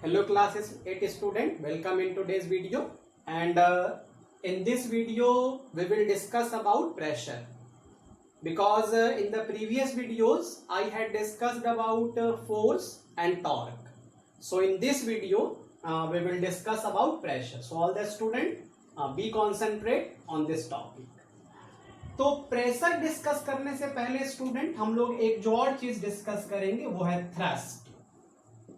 Hello classes 8 student, welcome in today's video and in this video we will discuss about pressure because in the previous videos I had discussed about force and torque. So in this video we will discuss about pressure. So all the student be concentrate on this topic. तो pressure discuss करने से पहले student हम लोग एक जो और चीज डिस्कस करेंगे वो है थ्रस्ट,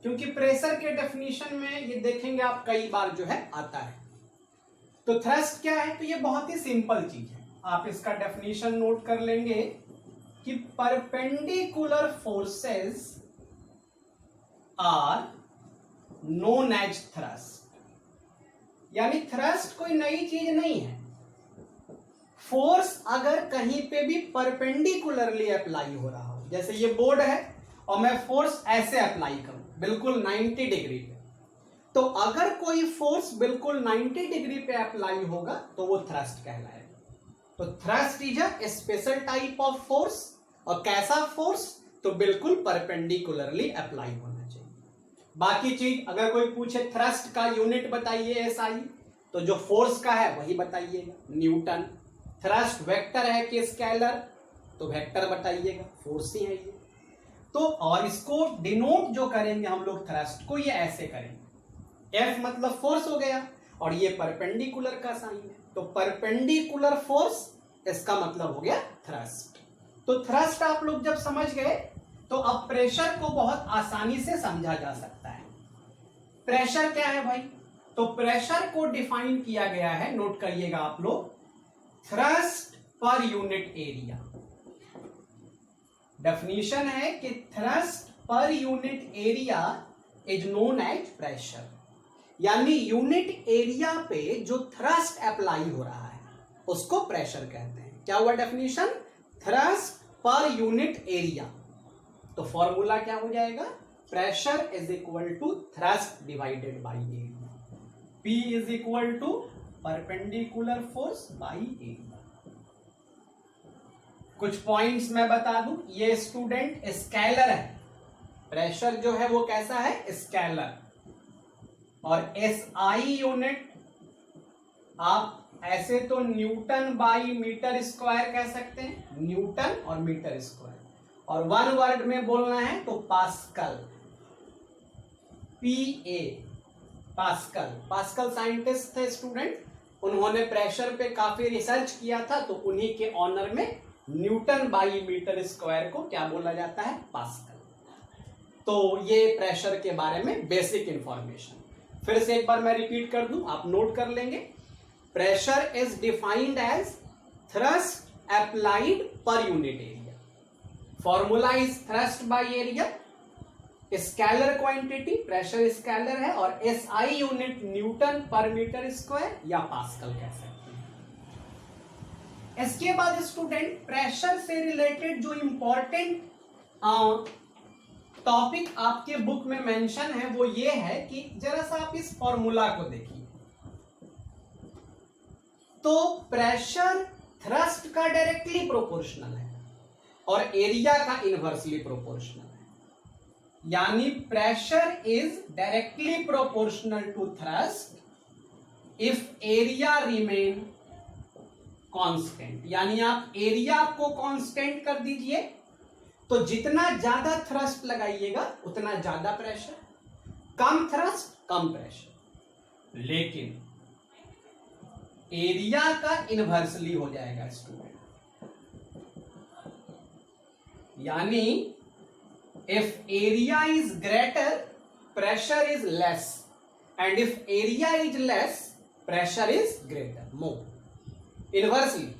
क्योंकि प्रेशर के डेफिनेशन में ये देखेंगे आप कई बार जो है आता है। तो थ्रस्ट क्या है? तो ये बहुत ही सिंपल चीज है, आप इसका डेफिनेशन नोट कर लेंगे कि perpendicular forces are known as thrust. यानी थ्रस्ट कोई नई चीज नहीं है। फोर्स अगर कहीं पे भी परपेंडिकुलरली अप्लाई हो रहा हो, जैसे ये बोर्ड है और मैं फोर्स ऐसे अप्लाई करूं बिल्कुल 90 डिग्री पे, तो अगर कोई फोर्स बिल्कुल 90 डिग्री पे अप्लाई होगा तो वो थ्रस्ट कहलाएगा। तो thrust is a special type of force. और कैसा फोर्स? तो बिल्कुल परपेंडिकुलरली अप्लाई होना चाहिए। बाकी चीज अगर कोई पूछे थ्रस्ट का यूनिट बताइए एसआई, तो जो फोर्स का है वही बताइएगा, न्यूटन। थ्रस्ट वेक्टर है कि स्केलर, तो वेक्टर बताइएगा, फोर्स ही है ये। तो और इसको डिनोट जो करेंगे हम लोग थ्रस्ट को, ये ऐसे करेंगे, एफ मतलब फोर्स हो गया और ये परपेंडिकुलर का साइन है, तो परपेंडिकुलर फोर्स इसका मतलब हो गया थ्रस्ट। तो थ्रस्ट आप लोग जब समझ गए तो अब प्रेशर को बहुत आसानी से समझा जा सकता है। प्रेशर क्या है भाई? तो प्रेशर को डिफाइन किया गया है, नोट करिएगा आप लोग, thrust per unit area. Definition है कि thrust per unit area is known as pressure. यानी यूनिट एरिया पे जो थ्रस्ट अप्लाई हो रहा है उसको प्रेशर कहते हैं। क्या हुआ definition? Thrust per unit area. तो फॉर्मूला क्या हो जाएगा? Pressure is equal to thrust divided by area. P is equal to perpendicular force by area. कुछ पॉइंट्स मैं बता दूं, ये स्टूडेंट स्केलर है। प्रेशर जो है वो कैसा है? स्केलर। और एसआई यूनिट आप ऐसे तो न्यूटन बाई मीटर स्क्वायर कह सकते हैं, न्यूटन और मीटर स्क्वायर, और वन वर्ड में बोलना है तो pascal, PA, pascal. Pascal scientist थे स्टूडेंट, उन्होंने प्रेशर पे काफी रिसर्च किया था, तो उन्हीं के ऑनर में न्यूटन बाई मीटर स्क्वायर को क्या बोला जाता है? पास्कल। तो ये प्रेशर के बारे में बेसिक इंफॉर्मेशन। फिर से एक बार मैं रिपीट कर दूं, आप नोट कर लेंगे। Pressure is defined as thrust applied per unit area. Formula is thrust by area. Scalar quantity, pressure scalar है, और SI unit newton per metre square या पास्कल कह सकते हैं। इसके बाद स्टूडेंट प्रेशर से रिलेटेड जो इंपॉर्टेंट टॉपिक आपके बुक में मेंशन है वो ये है कि जरा सा आप इस फॉर्मूला को देखिए। तो प्रेशर थ्रस्ट का डायरेक्टली प्रोपोर्शनल है और एरिया का इनवर्सली प्रोपोर्शनल है। यानी pressure is directly proportional to thrust if area remain constant. यानी आप एरिया को कांस्टेंट कर दीजिए, तो जितना ज्यादा थ्रस्ट लगाइएगा उतना ज्यादा प्रेशर, कम थ्रस्ट कम प्रेशर। लेकिन एरिया का इनवर्सली हो जाएगा स्टूडेंट। यानी if area is greater, pressure is less, and if area is less, pressure is greater, more. Inversely,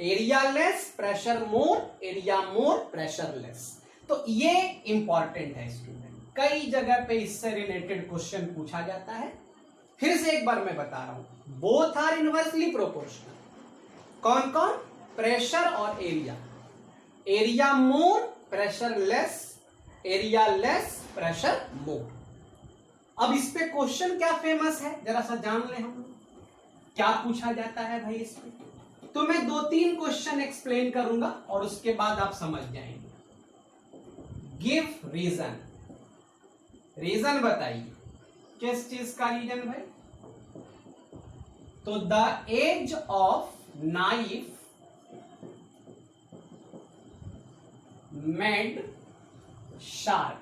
area less, pressure more, area more, pressure less. तो ये important है student, कई जगह पे इससे रिलेटेड क्वेश्चन पूछा जाता है। फिर से एक बार मैं बता रहा हूं, बोथ आर इनवर्सली प्रोपोर्शनल। कौन कौन? प्रेशर और एरिया। एरिया मोर, pressure less, area less, pressure मोर। अब इस पे क्वेश्चन क्या फेमस है जरा सा जान ले हम, क्या पूछा जाता है भाई इस पे। तो मैं 2-3 क्वेश्चन एक्सप्लेन करूंगा और उसके बाद आप समझ जाएंगे। गिव रीजन, रीजन बताइए। किस चीज का रीजन भाई? तो the edge of knife made sharp.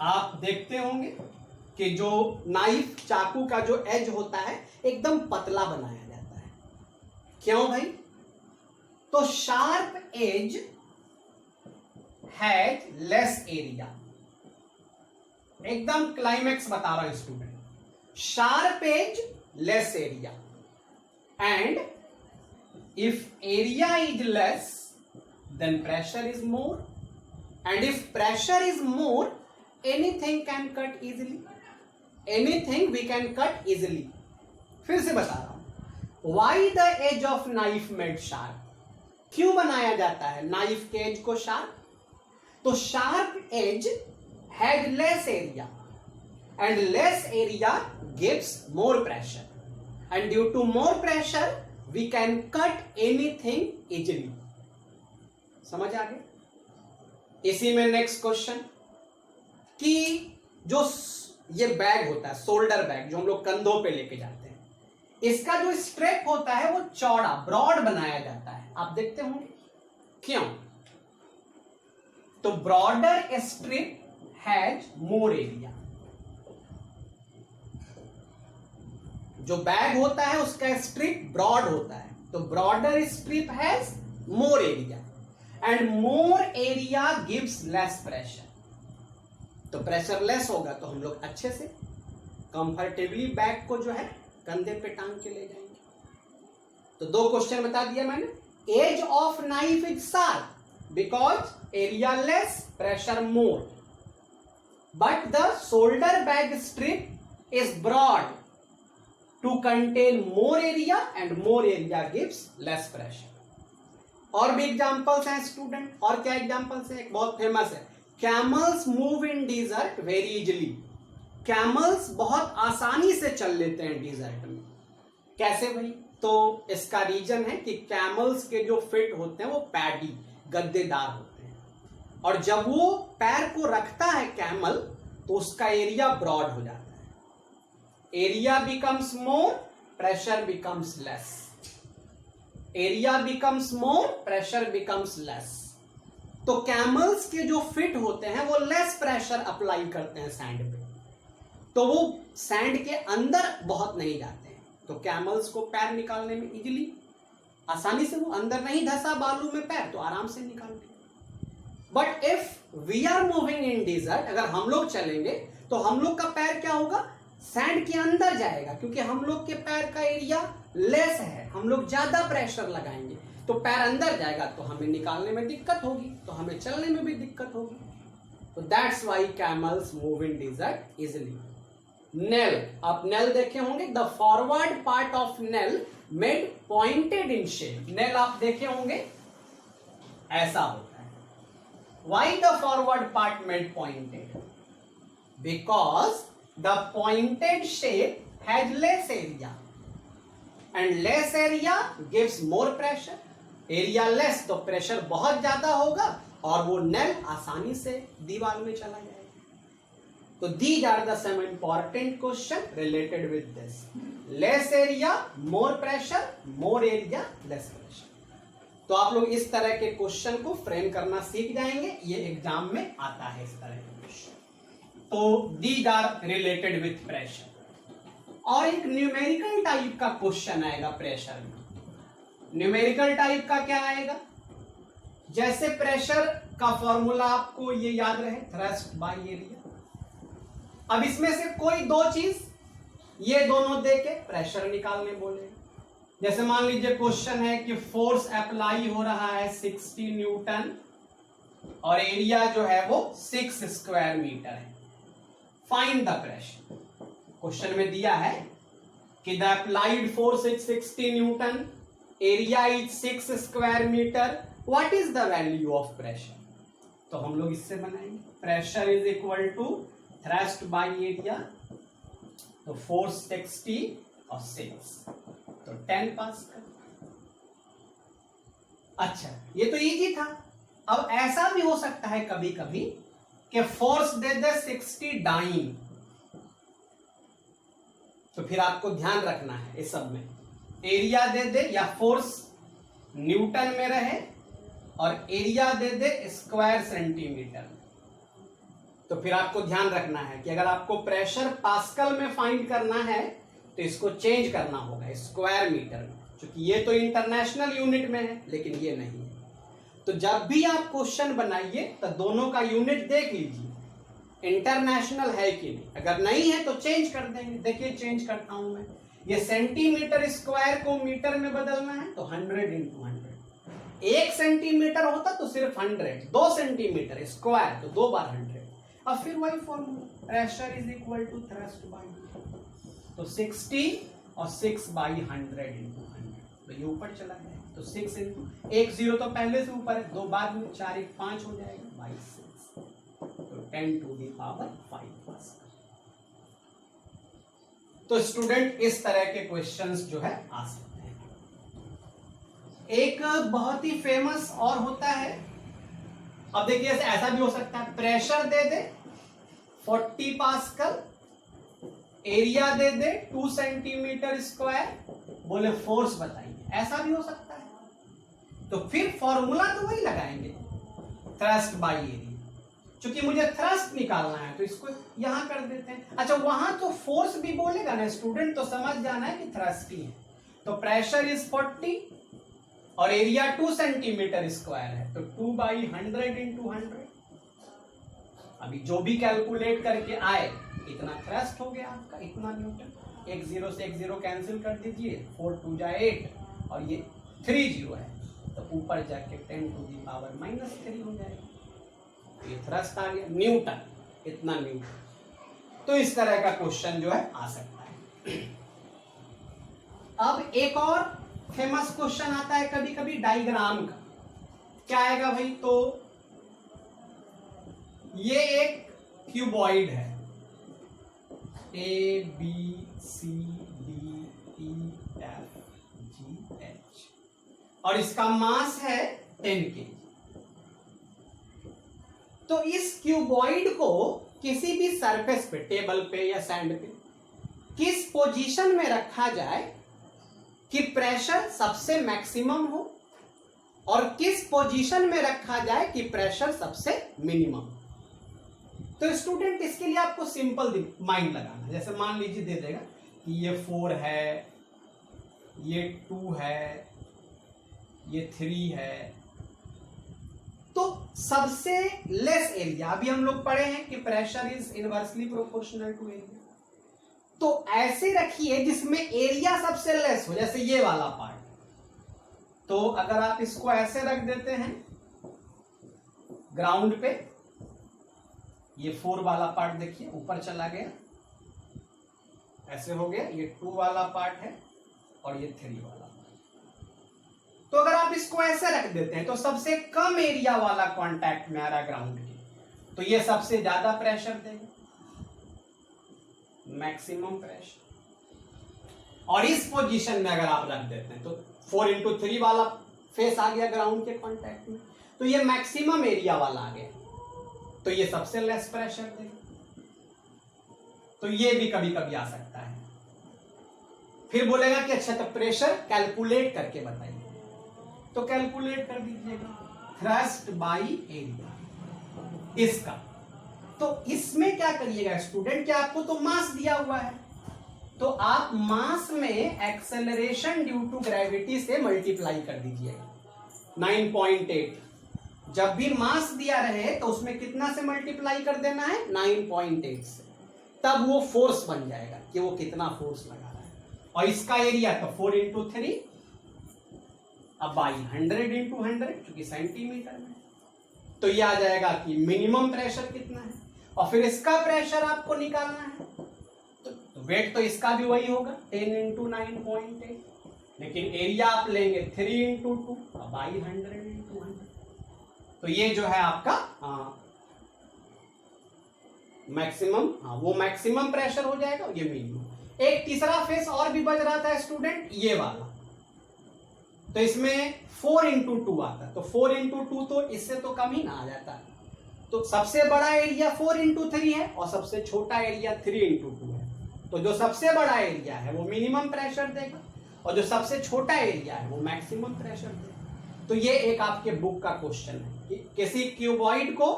आप देखते होंगे कि जो नाइफ चाकू का जो एज होता है एकदम पतला बनाया जाता है। क्यों भाई? तो sharp edge has less area. एकदम क्लाइमेक्स बता रहा हूं student. Sharp edge less area, and if area is less then pressure is more, and if pressure is more, anything can cut easily, anything we can cut easily। फिर से बता रहा हूं, why the edge of knife made sharp? क्यों बनाया जाता है knife के एज को शार्प? तो sharp edge has less area, and less area gives more pressure, and due to more pressure we can cut anything easily। समझ आ गए? इसी में नेक्स्ट क्वेश्चन कि जो ये बैग होता है, शोल्डर बैग, जो हम लोग कंधों पे लेके जाते हैं, इसका जो स्ट्रैप होता है वो चौड़ा ब्रॉड बनाया जाता है। आप देखते होंगे क्यों? तो broader strip has more area. जो बैग होता है उसका स्ट्रिप ब्रॉड होता है, तो broader strip has more area, and more area gives less pressure. तो प्रेशर लेस होगा तो हम लोग अच्छे से कंफर्टेबली बैग को जो है कंधे पे टांग के ले जाएंगे। तो दो क्वेश्चन बता दिया मैंने। Edge of knife is sharp because area less, pressure more, but the shoulder bag strip is broad to contain more area, and more area gives less pressure. और भी एग्जांपल्स हैं स्टूडेंट। और क्या एग्जांपल्स हैं? एक बहुत फेमस है, camels move in desert very easily. Camels बहुत आसानी से चल लेते हैं डिजर्ट में। कैसे भाई? तो इसका रीजन है कि कैमल्स के जो फिट होते हैं वो पैडी, गद्देदार होते हैं, और जब वो पैर को रखता है कैमल तो उसका एरिया ब्रॉड हो जाता है। Area becomes more, pressure becomes less. Area becomes more, pressure becomes less. तो कैमल्स के जो फिट होते हैं वो लेस प्रेशर अप्लाई करते हैं सैंड पे, तो वो सैंड के अंदर बहुत नहीं जाते हैं। तो कैमल्स को पैर निकालने में इजीली, आसानी से, वो अंदर नहीं धसा बालू में पैर, तो आराम से निकाल दिया। But if we are moving in desert, अगर हम लोग चलेंगे तो हम लोग का पैर क्या होगा? सैंड के अंदर जाएगा, क्योंकि हम लोग के पैर का एरिया लेस है, हम लोग ज्यादा प्रेशर लगाएंगे तो पैर अंदर जाएगा, तो हमें निकालने में दिक्कत होगी, तो हमें चलने में भी दिक्कत होगी। तो that's why camels move in desert easily. Nail, आप नेल देखे होंगे, the forward part of nail made pointed in shape. Nail आप देखे होंगे ऐसा होता है। Why the forward part made pointed? Because the pointed shape has less area, and less area gives more pressure। area less तो pressure बहुत ज्यादा होगा और वो नेल आसानी से दीवार में चला जाएगा। तो these are the some important question related with this। less area more pressure, more area less pressure। तो आप लोग इस तरह के क्वेश्चन को फ्रेम करना सीख जाएंगे, ये एग्जाम में आता है इस तरह के क्वेश्चन। तो these are related with pressure. और एक न्यूमेरिकल टाइप का क्वेश्चन आएगा प्रेशर में। न्यूमेरिकल टाइप का क्या आएगा? जैसे प्रेशर का फॉर्मूला आपको ये याद रहे, थ्रस्ट बाय एरिया। अब इसमें से कोई दो चीज, ये दोनों देके प्रेशर निकालने बोलेगा। जैसे मान लीजिए क्वेश्चन है कि फोर्स अप्लाई हो रहा है 60 न्यूटन और एरिया जो है वो 6 स्क्वायर मीटर है। Find the pressure. क्वेश्चन में दिया है कि the applied force is 60 newton, area is 6 square metre, what is the value of pressure? तो हम लोग इससे बनाएंगे, pressure is equal to thrust by area. तो फोर्स 60 और 6, तो 10 पास्कल। अच्छा, ये तो इजी था। अब ऐसा भी हो सकता है कभी कभी कि फोर्स दे दे 60 डाइन, तो फिर आपको ध्यान रखना है इस सब में, एरिया दे दे या फोर्स न्यूटन में रहे और एरिया दे दे स्क्वायर सेंटीमीटर, तो फिर आपको ध्यान रखना है कि अगर आपको प्रेशर पास्कल में फाइंड करना है तो इसको चेंज करना होगा स्क्वायर मीटर में, क्योंकि ये तो इंटरनेशनल यूनिट में है लेकिन ये नहीं है। तो जब भी आप क्वेश्चन बनाइए तो दोनों का यूनिट देख लीजिए इंटरनेशनल है कि नहीं, अगर नहीं है तो चेंज कर देंगे। देखिए चेंज करता हूं मैं, ये सेंटीमीटर स्क्वायर को मीटर में बदलना है तो 100 इंटू 100, 1 सेंटीमीटर होता तो सिर्फ 100, 2 सेंटीमीटर स्क्वायर तो 2 बार 100, और फिर वही formula pressure is equal to thrust by, तो 60 और 6 बाई 100 इंटू 100, तो ये ऊपर चला गया, तो 6 इंटू 1 0 तो पहले से ऊपर है, 2 बाद में, 4 1 5 हो जाएगा बाई 6, तो 10 टू दी पावर 5 पास्कल। तो स्टूडेंट इस तरह के क्वेश्चंस जो है आ सकते हैं। एक बहुत ही फेमस और होता है, अब देखिए ऐसा भी हो सकता है, प्रेशर दे दे 40 पास्कल, एरिया दे दे 2 सेंटीमीटर स्क्वायर, बोले फोर्स बताइए, ऐसा भी हो सकता है। तो फिर फॉर्मूला तो वही लगाएंगे थ्रस्ट बाई एरिया, क्योंकि मुझे थ्रस्ट निकालना है तो इसको यहां कर देते हैं। अच्छा वहां तो फोर्स भी बोलेगा ना स्टूडेंट, तो समझ जाना है कि थ्रस्ट ही है, तो प्रेशर इज 40 और एरिया 2 सेंटीमीटर स्क्वायर है, तो 2 बाई 100 इंटू 100, अभी जो भी कैलकुलेट करके आए इतना थ्रस्ट हो गया आपका, इतना न्यूटन, 1 0 से 1 0 कैंसिल कर दीजिए, 4 2 जा 8 और ये 3 0 है, तो ऊपर जाके 10 टू दी पावर -3 हो जाएगा, तो ये थ्रस्ट आ गया न्यूटन, इतना न्यूटन। तो इस तरह का क्वेश्चन जो है आ सकता है। अब एक और फेमस क्वेश्चन आता है कभी कभी डायग्राम का, क्या आएगा भाई, तो ये एक क्यूबॉइड है, A B C D E F G H और इसका मास है 10 kg। तो इस क्यूबॉइड को किसी भी सरफेस पे, टेबल पे या सैंड पे, किस पोजीशन में रखा जाए कि प्रेशर सबसे मैक्सिमम हो और किस पोजीशन में रखा जाए कि प्रेशर सबसे मिनिमम। तो स्टूडेंट इसके लिए आपको सिंपल माइंड लगाना, जैसे मान लीजिए दे देगा कि ये 4 है, ये 2 है, ये 3 है, तो सबसे लेस एरिया, अभी हम लोग पढ़े हैं कि pressure is inversely proportional to area, तो ऐसे रखिए जिसमें एरिया सबसे लेस हो, जैसे ये वाला पार्ट। तो अगर आप इसको ऐसे रख देते हैं ग्राउंड पे, ये 4 वाला पार्ट देखिए ऊपर चला गया, ऐसे हो गया, ये 2 वाला पार्ट है और ये 3 वाला पार्ट। तो अगर आप इसको ऐसे रख देते हैं तो सबसे कम एरिया वाला कांटेक्ट में आ रहा ग्राउंड के, तो ये सबसे ज्यादा प्रेशर देगा, मैक्सिमम प्रेशर। और इस पोजीशन में अगर आप रख देते हैं तो 4 इंटू 3 वाला फेस आ गया ग्राउंड के कांटेक्ट में, तो ये मैक्सिमम एरिया वाला आ गया, तो ये सबसे लेस प्रेशर देगा। तो ये भी कभी कभी आ सकता है। फिर बोलेगा कि अच्छा तो प्रेशर कैलकुलेट करके बताइए, तो कैलकुलेट कर दीजिएगा थ्रस्ट बाई एरिया इसका। तो इसमें क्या करिएगा स्टूडेंट, कि आपको तो मास दिया हुआ है, तो आप मास में एक्सेलरेशन ड्यू टू ग्रेविटी से मल्टीप्लाई कर दीजिएगा 9.8। जब भी मास दिया रहे तो उसमें कितना से मल्टीप्लाई कर देना है, 9.8 से, तब वो फोर्स बन जाएगा कि वो कितना फोर्स लगा रहा है। और इसका एरिया तो 4 इंटू 3 अब बाई 100 इंटू 100 क्योंकि सेंटीमीटर में, तो ये आ जाएगा कि मिनिमम प्रेशर कितना है। और फिर इसका प्रेशर आपको निकालना है, तो वेट तो इसका भी वही होगा 10 इंटू 9.8, लेकिन एरिया आप लेंगे 3 इंटू 2 बाई 100 इंटू 100। तो ये जो है आपका मैक्सिमम, वो मैक्सिमम प्रेशर हो जाएगा, ये मिनिमम। एक तीसरा फेस और भी बच रहा था स्टूडेंट, ये वाला, तो इसमें 4 इंटू 2 आता है, तो 4 इंटू 2 तो इससे तो कम ही ना आ जाता, तो सबसे बड़ा एरिया 4x3 है और सबसे छोटा एरिया 3x2 है। तो जो सबसे बड़ा एरिया है वो मिनिमम प्रेशर देगा और जो सबसे छोटा एरिया है वो मैक्सिमम प्रेशर देगा। तो ये एक आपके बुक का क्वेश्चन है कि किसी क्यूबॉइड को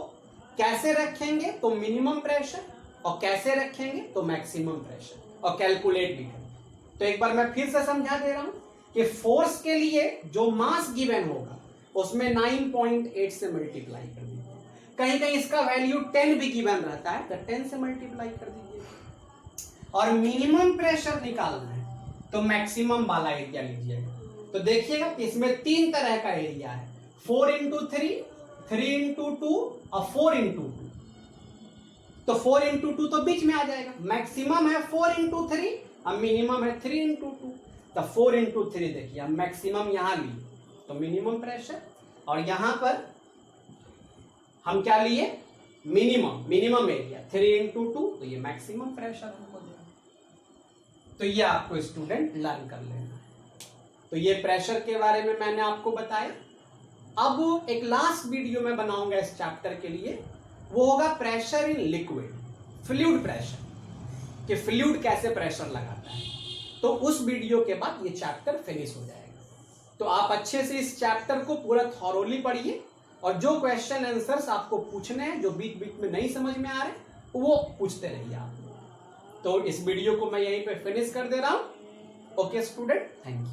कैसे रखेंगे तो मिनिमम प्रेशर और कैसे रखेंगे तो मैक्सिमम प्रेशर और कैलकुलेट भी करेंगे। तो एक बार मैं फिर से समझा दे रहा हूं कि फोर्स के लिए जो मास गिवन होगा उसमें 9.8 से मल्टीप्लाई कर दीजिए। कहीं कहीं इसका वैल्यू 10 भी गिवन रहता है तो 10 से मल्टीप्लाई कर दीजिए। और मिनिमम प्रेशर निकालना है तो मैक्सिमम वाला एरिया लीजिएगा। तो देखिएगा कि इसमें 3 तरह का एरिया है, 4x3, 3x2 और 4x2। तो 4x2 तो बीच में आ जाएगा, मैक्सिमम है 4x3 और मिनिमम है 3x2। तो 4x3 देखिए, हम मैक्सिमम यहां लिए तो मिनिमम प्रेशर और यहां पर हम क्या लिए, मिनिमम एरिया 3x2, तो ये मैक्सिमम प्रेशर हमको देगा। तो ये आपको स्टूडेंट लर्न कर लेना है। तो ये प्रेशर के बारे में मैंने आपको बताया। अब एक लास्ट वीडियो में बनाऊंगा इस चैप्टर के लिए, वो होगा pressure in liquid, fluid pressure, कि फ्लूइड कैसे प्रेशर लगाता है। तो उस वीडियो के बाद ये चैप्टर फिनिश हो जाएगा। तो आप अच्छे से इस चैप्टर को पूरा थॉरोली पढ़िए और जो क्वेश्चन आंसर्स आपको पूछने हैं, जो बीच बीच में नहीं समझ में आ रहे, वो पूछते रहिए आप। तो इस वीडियो को मैं यहीं पे फिनिश कर दे रहा हूं। Okay student, thank you.